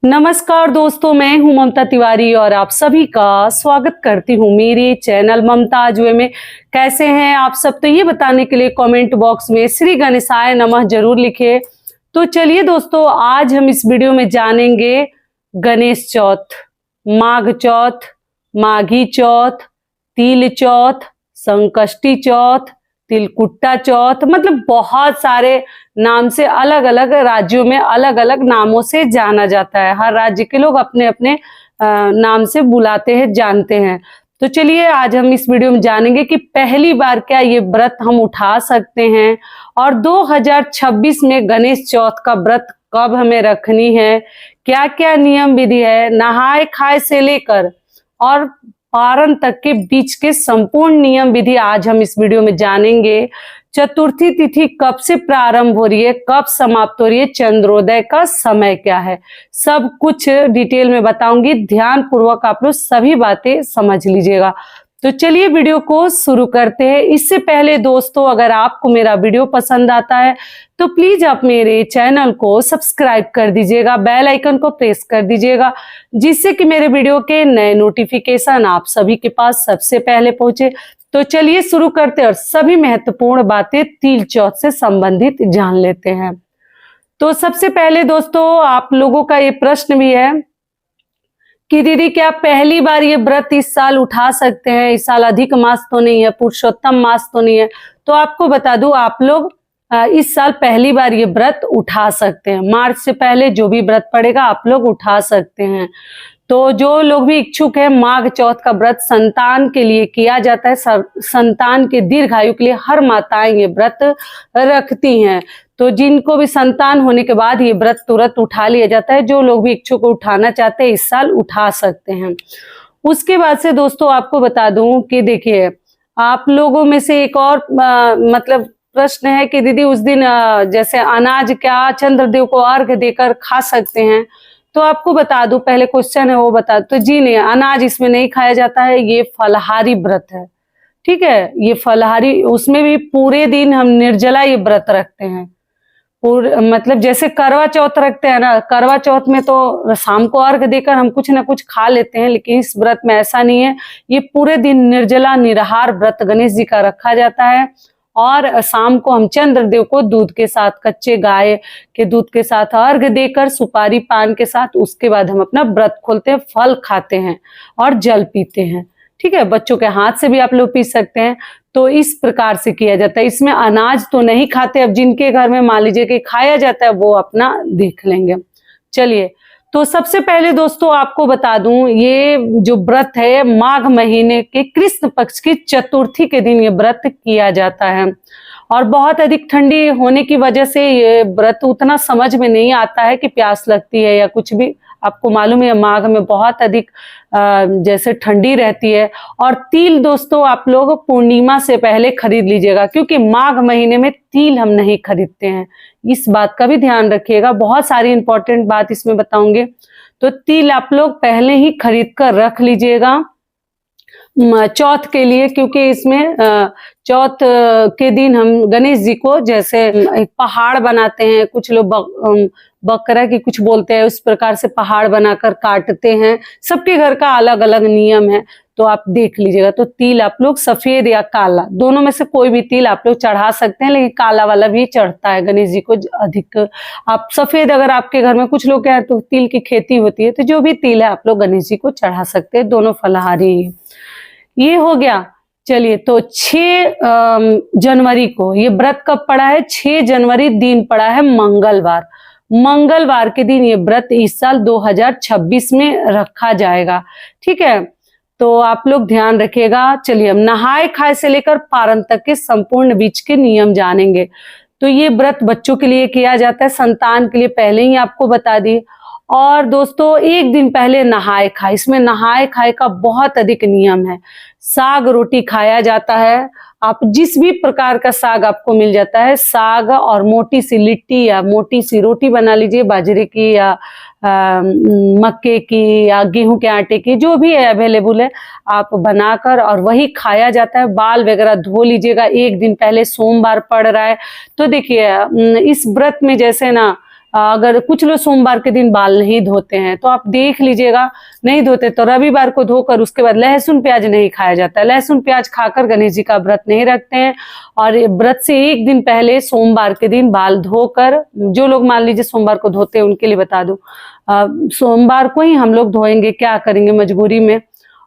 नमस्कार दोस्तों, मैं हूं ममता तिवारी और आप सभी का स्वागत करती हूं मेरे चैनल ममता आजुए में। कैसे हैं आप सब? तो ये बताने के लिए कमेंट बॉक्स में श्री गणेशाय नमः जरूर लिखे। तो चलिए दोस्तों, आज हम इस वीडियो में जानेंगे गणेश चौथ, माघ चौथ, माघी चौथ, तिल चौथ, संकष्टी चौथ, तिलकुट्टा चौथ, मतलब बहुत सारे नाम से अलग अलग राज्यों में अलग अलग नामों से जाना जाता है। हर राज्य के लोग अपने अपने नाम से बुलाते हैं, जानते हैं। तो चलिए आज हम इस वीडियो में जानेंगे कि पहली बार क्या ये व्रत हम उठा सकते हैं और 2026 में गणेश चौथ का व्रत कब हमें रखनी है, क्या क्या नियम विधि है, नहाए खाए से लेकर और पारण तक के बीच के संपूर्ण नियम विधि आज हम इस वीडियो में जानेंगे। चतुर्थी तिथि कब से प्रारंभ हो रही है, कब समाप्त हो रही है, चंद्रोदय का समय क्या है, सब कुछ डिटेल में बताऊंगी। ध्यान पूर्वक आप लोग सभी बातें समझ लीजिएगा। तो चलिए वीडियो को शुरू करते हैं। इससे पहले दोस्तों, अगर आपको मेरा वीडियो पसंद आता है तो प्लीज आप मेरे चैनल को सब्सक्राइब कर दीजिएगा, बेल आइकन को प्रेस कर दीजिएगा, जिससे कि मेरे वीडियो के नए नोटिफिकेशन आप सभी के पास सबसे पहले पहुंचे। तो चलिए शुरू करते हैं और सभी महत्वपूर्ण बातें तिल चौथ से संबंधित जान लेते हैं। तो सबसे पहले दोस्तों, आप लोगों का ये प्रश्न भी है कि दीदी क्या पहली बार ये व्रत इस साल उठा सकते हैं? इस साल अधिक मास तो नहीं है, पुरुषोत्तम मास तो नहीं है। तो आपको बता दूं, आप लोग इस साल पहली बार ये व्रत उठा सकते हैं। मार्च से पहले जो भी व्रत पड़ेगा आप लोग उठा सकते हैं। तो जो लोग भी इच्छुक है, माघ चौथ का व्रत संतान के लिए किया जाता है। संतान के दीर्घायु के लिए हर माताएं ये व्रत रखती हैं। तो जिनको भी संतान होने के बाद ये व्रत तुरंत उठा लिया जाता है। जो लोग भी इच्छुक उठाना चाहते हैं इस साल उठा सकते हैं। उसके बाद से दोस्तों आपको बता दूं कि देखिए, आप लोगों में से एक और मतलब प्रश्न है कि दीदी उस दिन जैसे अनाज क्या चंद्रदेव को अर्घ देकर खा सकते हैं? तो आपको बता दूं, पहले क्वेश्चन है वो बता तो जी नहीं, अनाज इसमें नहीं खाया जाता है। ये फलाहारी व्रत है, ठीक है। ये फलाहारी, उसमें भी पूरे दिन हम निर्जला ये व्रत रखते हैं। मतलब जैसे करवा चौथ रखते हैं ना, करवा चौथ में तो शाम को अर्घ देकर हम कुछ ना कुछ खा लेते हैं, लेकिन इस व्रत में ऐसा नहीं है। ये पूरे दिन निर्जला निराहार व्रत गणेश जी का रखा जाता है और शाम को हम चंद्रदेव को दूध के साथ, कच्चे गाय के दूध के साथ अर्घ देकर सुपारी पान के साथ उसके बाद हम अपना व्रत खोलते हैं, फल खाते हैं और जल पीते हैं, ठीक है। बच्चों के हाथ से भी आप लोग पी सकते हैं। तो इस प्रकार से किया जाता है। इसमें अनाज तो नहीं खाते। अब जिनके घर में मान लीजिए कि खाया जाता है वो अपना देख लेंगे। चलिए, तो सबसे पहले दोस्तों आपको बता दूं, ये जो व्रत है माघ महीने के कृष्ण पक्ष की चतुर्थी के दिन ये व्रत किया जाता है। और बहुत अधिक ठंडी होने की वजह से ये व्रत उतना समझ में नहीं आता है कि प्यास लगती है या कुछ भी। आपको मालूम है माघ में बहुत अधिक जैसे ठंडी रहती है। और तिल दोस्तों आप लोग पूर्णिमा से पहले खरीद लीजिएगा, क्योंकि माघ महीने में तिल हम नहीं खरीदते हैं। इस बात का भी ध्यान रखिएगा, बहुत सारी इंपॉर्टेंट बात इसमें बताऊंगे। तो तिल आप लोग पहले ही खरीद कर रख लीजिएगा चौथ के लिए, क्योंकि इसमें चौथ के दिन हम गणेश जी को जैसे एक पहाड़ बनाते हैं, कुछ लोग बकरा की कुछ बोलते हैं, उस प्रकार से पहाड़ बनाकर काटते हैं। सबके घर का अलग अलग नियम है, तो आप देख लीजिएगा। तो तिल आप लोग सफेद या काला, दोनों में से कोई भी तिल आप लोग चढ़ा सकते हैं, लेकिन काला वाला भी चढ़ता है गणेश जी को अधिक। आप सफेद, अगर आपके घर में कुछ लोग क्या है तो तिल की खेती होती है, तो जो भी तिल है आप लोग गणेश जी को चढ़ा सकते हैं। दोनों फलाहारी है। ये हो गया। चलिए, तो 6 जनवरी को ये व्रत कब पड़ा है? 6 जनवरी दिन पड़ा है मंगलवार। मंगलवार के दिन ये व्रत इस साल 2026 में रखा जाएगा, ठीक है। तो आप लोग ध्यान रखिएगा। चलिए, हम नहाए खाए से लेकर पारण तक के संपूर्ण बीच के नियम जानेंगे। तो ये व्रत बच्चों के लिए किया जाता है, संतान के लिए पहले ही आपको बता दिए। और दोस्तों एक दिन पहले नहाए खाए, इसमें नहाए खाए का बहुत अधिक नियम है। साग रोटी खाया जाता है। आप जिस भी प्रकार का साग आपको मिल जाता है, साग और मोटी सी लिट्टी या मोटी सी रोटी बना लीजिए, बाजरे की या मक्के की या गेहूं के आटे की, जो भी है अवेलेबल है, आप बनाकर और वही खाया जाता है। बाल वगैरह धो लीजिएगा। एक दिन पहले सोमवार पड़ रहा है तो देखिए इस व्रत में जैसे ना अगर कुछ लोग सोमवार के दिन बाल नहीं धोते हैं तो आप देख लीजिएगा, नहीं धोते तो रविवार को धोकर उसके बाद लहसुन प्याज नहीं खाया जाता है। लहसुन प्याज खाकर गणेश जी का व्रत नहीं रखते हैं। और व्रत से एक दिन पहले सोमवार के दिन बाल धोकर, जो लोग मान लीजिए सोमवार को धोते हैं उनके लिए बता दूं, सोमवार को ही हम लोग धोएंगे, क्या करेंगे मजबूरी में।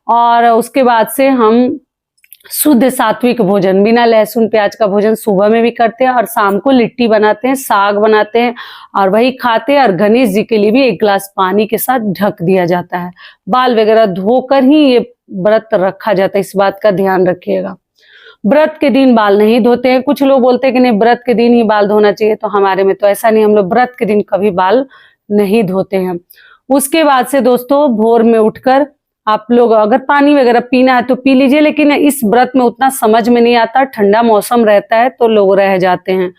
और उसके बाद से हम शुद्ध सात्विक भोजन, बिना लहसुन प्याज का भोजन सुबह में भी करते हैं और शाम को लिट्टी बनाते हैं, साग बनाते हैं और वही खाते हैं। और गणेश जी के लिए भी 1 गिलास पानी के साथ ढक दिया जाता है। बाल वगैरह धोकर ही ये व्रत रखा जाता है, इस बात का ध्यान रखिएगा। व्रत के दिन बाल नहीं धोते हैं। कुछ लोग बोलते हैं कि नहीं व्रत के दिन ही बाल धोना चाहिए, तो हमारे में तो ऐसा नहीं, हम लोग व्रत के दिन कभी बाल नहीं धोते हैं। उसके बाद से दोस्तों भोर में उठकर आप लोग अगर पानी वगैरह पीना है तो पी लीजिए, लेकिन इस व्रत में उतना समझ में नहीं आता, ठंडा मौसम रहता है तो लोग रह जाते हैं।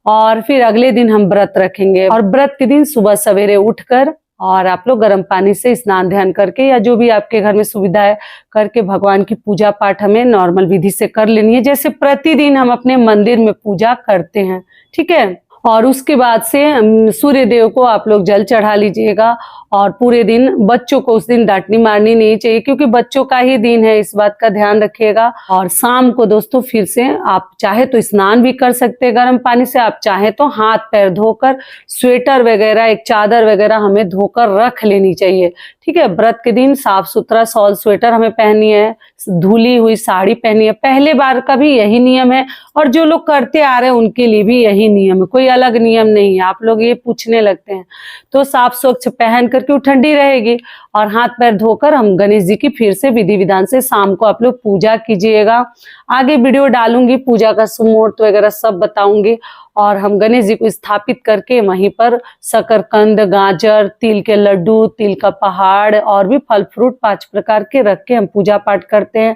और फिर अगले दिन हम व्रत रखेंगे और व्रत के दिन सुबह सवेरे उठकर और आप लोग गर्म पानी से स्नान ध्यान करके या जो भी आपके घर में सुविधा है करके भगवान की पूजा पाठ हमें नॉर्मल विधि से कर लेनी है, जैसे प्रतिदिन हम अपने मंदिर में पूजा करते हैं, ठीक है। और उसके बाद से सूर्य देव को आप लोग जल चढ़ा लीजिएगा। और पूरे दिन बच्चों को उस दिन डांटनी मारनी नहीं चाहिए, क्योंकि बच्चों का ही दिन है, इस बात का ध्यान रखिएगा। और शाम को दोस्तों फिर से आप चाहे तो स्नान भी कर सकते हैं गर्म पानी से, आप चाहे तो हाथ पैर धोकर स्वेटर वगैरह, एक चादर वगैरह हमें धोकर रख लेनी चाहिए, ठीक है। व्रत के दिन साफ सुथरा शॉल स्वेटर हमें पहननी है, धुली हुई साड़ी पहनी है। पहले बार का भी यही नियम है और जो लोग करते आ रहे हैं उनके लिए भी यही नियम है, कोई अलग नियम नहीं है। आप लोग ये पूछने लगते हैं तो साफ स्वच्छ पहन करके वो ठंडी रहेगी। और हाथ पैर धोकर हम गणेश जी की फिर से विधि विधान से शाम को आप लोग पूजा कीजिएगा। आगे वीडियो डालूंगी, पूजा का सुमुहूर्त वगैरह सब बताऊंगी। और हम गणेश जी को स्थापित करके वहीं पर शकरकंद, गाजर, तिल के लड्डू, तिल का पहाड़ और भी फल फ्रूट 5 प्रकार के रख के हम पूजा पाठ करते हैं।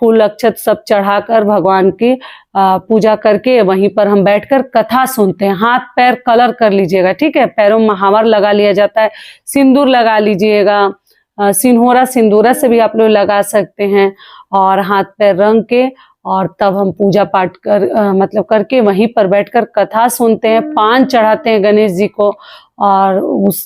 फूल अक्षत सब चढ़ाकर भगवान की पूजा करके वहीं पर हम बैठकर कथा सुनते हैं। हाथ पैर कलर कर लीजिएगा, ठीक है। पैरों में महावर लगा लिया जाता है, सिंदूर लगा लीजिएगा, सिंहोरा सिंदूरा से भी आप लोग लगा सकते हैं। और हाथ पैर रंग के और तब हम पूजा पाठ मतलब करके वहीं पर बैठकर कथा सुनते हैं, पान चढ़ाते हैं गणेश जी को। और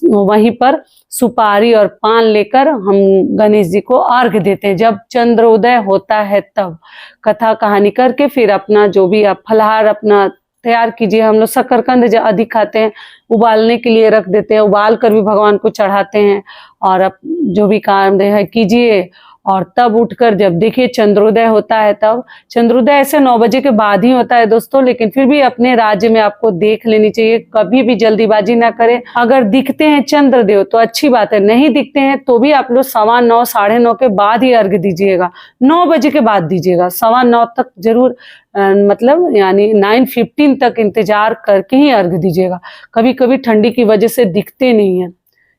वहीं पर सुपारी और पान लेकर हम गणेश जी को अर्घ देते हैं। जब चंद्रोदय होता है तब कथा कहानी करके फिर अपना जो भी आप फलाहार अपना तैयार कीजिए। हम लोग शकरकंद जो अधिक खाते हैं, उबालने के लिए रख देते हैं, उबाल कर भी भगवान को चढ़ाते हैं। और अब जो भी काम है कीजिए। और तब उठकर जब देखिए चंद्रोदय होता है, तब चंद्रोदय ऐसे 9 बजे के बाद ही होता है दोस्तों, लेकिन फिर भी अपने राज्य में आपको देख लेनी चाहिए, कभी भी जल्दीबाजी ना करें। अगर दिखते हैं चंद्रदेव तो अच्छी बात है, नहीं दिखते हैं तो भी आप लोग 9:15 9:30 के बाद ही अर्घ दीजिएगा, 9 बजे के बाद दीजिएगा, 9:15 तक जरूर मतलब यानी 9:15 तक इंतजार करके ही अर्घ दीजिएगा। कभी कभी ठंडी की वजह से दिखते नहीं है।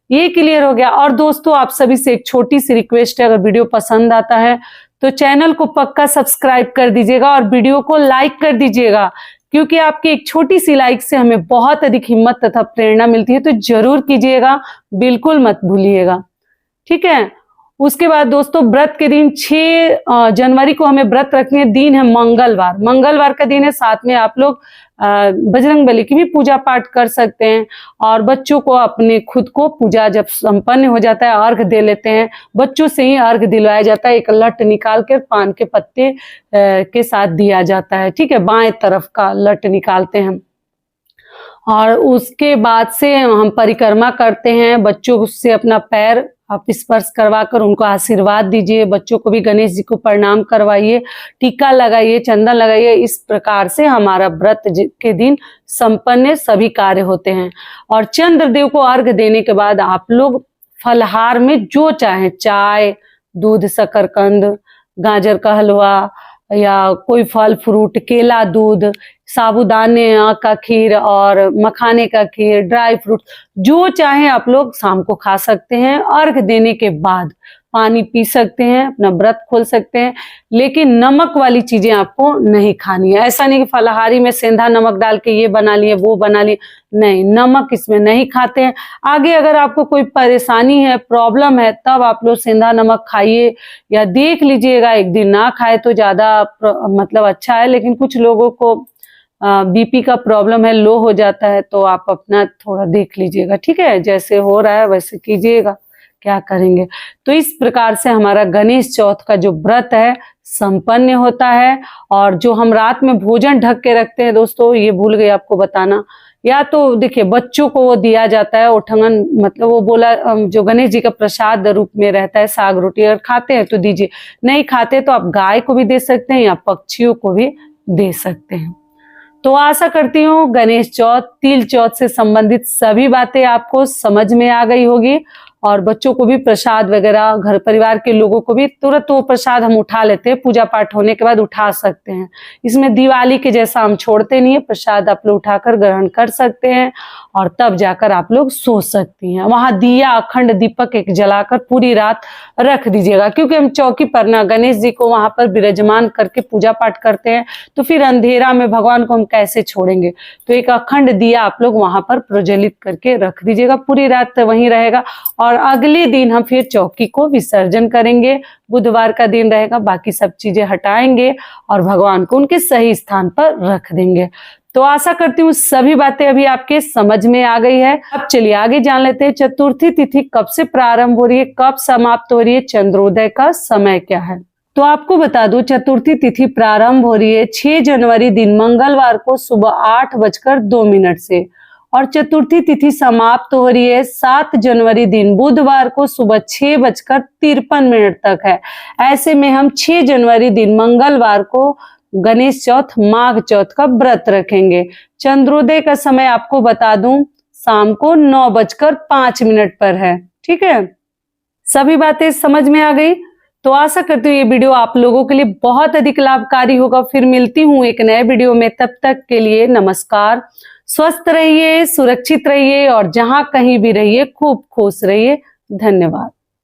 ये क्लियर हो गया। और दोस्तों आप सभी से एक छोटी सी रिक्वेस्ट है, अगर वीडियो पसंद आता है तो चैनल को पक्का सब्सक्राइब कर दीजिएगा और वीडियो को लाइक कर दीजिएगा, क्योंकि आपकी एक छोटी सी लाइक से हमें बहुत अधिक हिम्मत तथा प्रेरणा मिलती है। तो जरूर कीजिएगा, बिल्कुल मत भूलिएगा, ठीक है। उसके बाद दोस्तों व्रत के दिन 6 जनवरी को हमें व्रत रखने दिन है मंगलवार, मंगलवार का दिन है। साथ में आप लोग बजरंग बली की भी पूजा पाठ कर सकते हैं। और बच्चों को अपने खुद को पूजा जब संपन्न हो जाता है अर्घ दे लेते हैं, बच्चों से ही अर्घ दिलवाया जाता है। एक लट निकाल कर पान के पत्ते के साथ दिया जाता है, ठीक है। बाएं तरफ का लट निकालते हैं। और उसके बाद से हम परिक्रमा करते हैं, बच्चों से अपना पैर आप स्पर्श करवाकर उनको आशीर्वाद दीजिए। बच्चों को भी गणेश जी को प्रणाम करवाइए, टीका लगाइए, चंदन लगाइए। इस प्रकार से हमारा व्रत के दिन संपन्न सभी कार्य होते हैं। और चंद्रदेव को अर्घ देने के बाद आप लोग फलहार में जो चाहे, चाय, दूध, शकरकंद, गाजर का हलवा या कोई फल फ्रूट, केला, दूध, साबूदाने का खीर और मखाने का खीर, ड्राई फ्रूट, जो चाहे आप लोग शाम को खा सकते हैं। अर्घ देने के बाद पानी पी सकते हैं, अपना व्रत खोल सकते हैं, लेकिन नमक वाली चीजें आपको नहीं खानी है। ऐसा नहीं कि फलाहारी में सेंधा नमक डाल के ये बना लिए वो बना लिए, नहीं, नमक इसमें नहीं खाते हैं। आगे अगर आपको कोई परेशानी है, प्रॉब्लम है, तब आप लोग सेंधा नमक खाइए या देख लीजिएगा, एक दिन ना खाए तो ज्यादा मतलब अच्छा है। लेकिन कुछ लोगों को बीपी का प्रॉब्लम है, लो हो जाता है, तो आप अपना थोड़ा देख लीजिएगा, ठीक है। जैसे हो रहा है वैसे कीजिएगा, क्या करेंगे। तो इस प्रकार से हमारा गणेश चौथ का जो व्रत है संपन्न होता है। और जो हम रात में भोजन ढक के रखते हैं दोस्तों, ये भूल गई आपको बताना, या तो देखिए बच्चों को वो दिया जाता है उठंगन, मतलब वो बोला जो गणेश जी का प्रसाद रूप में रहता है, साग रोटी, अगर खाते हैं तो दीजिए, नहीं खाते तो आप गाय को भी दे सकते हैं या पक्षियों को भी दे सकते हैं। तो आशा करती हूँ गणेश चौथ, तिल चौथ से संबंधित सभी बातें आपको समझ में आ गई होगी। और बच्चों को भी प्रसाद वगैरह, घर परिवार के लोगों को भी तुरंत वो प्रसाद हम उठा लेते हैं, पूजा पाठ होने के बाद उठा सकते हैं। इसमें दिवाली के जैसा हम छोड़ते नहीं है, प्रसाद आप लोग उठाकर ग्रहण कर सकते हैं और तब जाकर आप लोग सो सकती हैं। वहां दिया, अखंड दीपक एक जलाकर पूरी रात रख दीजिएगा, क्योंकि हम चौकी पर ना गणेश जी को वहां पर विराजमान करके पूजा पाठ करते हैं, तो फिर अंधेरा में भगवान को हम कैसे छोड़ेंगे। तो एक अखंड दिया आप लोग वहां पर प्रज्वलित करके रख दीजिएगा, पूरी रात वहीं रहेगा। और अगले दिन हम फिर चौकी को विसर्जन करेंगे, बुधवार का दिन रहेगा, बाकी सब चीजें हटाएंगे और भगवान को उनके सही स्थान पर रख देंगे। तो आशा करती हूँ सभी बातें अभी आपके समझ में आ गई है। अब चलिए आगे जान लेते हैं चतुर्थी तिथि कब से प्रारंभ हो रही है, कब समाप्त हो रही है, चंद्रोदय का समय क्या है। तो आपको बता दूं चतुर्थी तिथि प्रारंभ हो रही है 6 जनवरी दिन मंगलवार को सुबह 8:02 से, और चतुर्थी तिथि समाप्त हो रही है 7 जनवरी दिन बुधवार को सुबह 6:53 तक है। ऐसे में हम 6 जनवरी दिन मंगलवार को गणेश चौथ, माघ चौथ का व्रत रखेंगे। चंद्रोदय का समय आपको बता दूं शाम को 9:05 पर है, ठीक है। सभी बातें समझ में आ गई। तो आशा करती हूँ ये वीडियो आप लोगों के लिए बहुत अधिक लाभकारी होगा। फिर मिलती हूँ एक नए वीडियो में, तब तक के लिए नमस्कार। स्वस्थ रहिए, सुरक्षित रहिए और जहां कहीं भी रहिए खूब खुश रहिए। धन्यवाद।